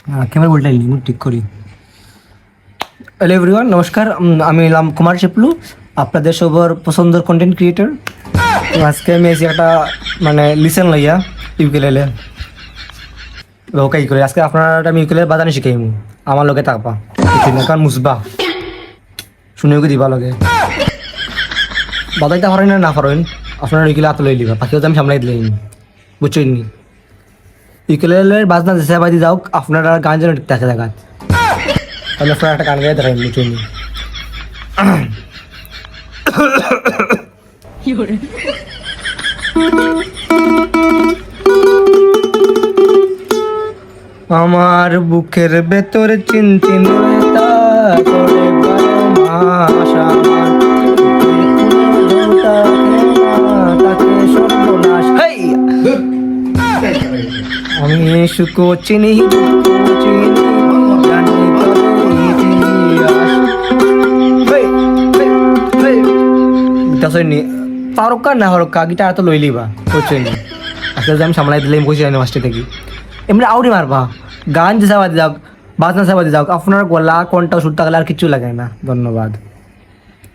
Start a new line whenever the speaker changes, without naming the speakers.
Camera উল্টাই নি ঠিক করি। হ্যালো এভরিওয়ান, নমস্কার। আমি এলাম কুমার শিপলু, আপনাদের সবার পছন্দের কন্টেন্ট ক্রিয়েটর। আজকে আমি এসে একটা লিসেন লইয়া ইউকেলেলে লোকাই করে। আজকে আপনারা আমি ইউকেলেলে বাজানি শিখাইম, আমার লগে থাকবা কারণ মুসবা শুনেও কি দিবা লগে বাজাইতে পারেন না পারেন, আপনারা ইউকেলে হাত লই দিবা, বাকিও আমি সামলাই দিলেন, বুঝছেন নি? ইউকেলেলের বাজনা দেশে বাজি যাওক, আপনারা গান যেন দেখে দেখাত, তাহলে আপনারা একটা গান গাইয়ে দেখাইন, বুঝছেন নি? আমার বুকের ভেতর চিনচিন ব্যথা করে বারো মাস আমার, তাকে সর্বনাশ। হেই! আমি সুখ চিনি, দুঃখ চিনি, জানি তবে ইতিহাস। হেই! হেই! হেই! বুঝতেছনি? পারকা না হরকা গিটার তো লই লিবা, বুঝছেন? আসলে আমি সামলাই দিলে বসে যাই মাস্টার থেকে এমনি আউরি মারবা, গান যে সাবাদি যাওক, বাজনা সাবাদি যাওক, আপনার গলা কোনটা সুর থাকলে আর কিছু লাগে না। ধন্যবাদ।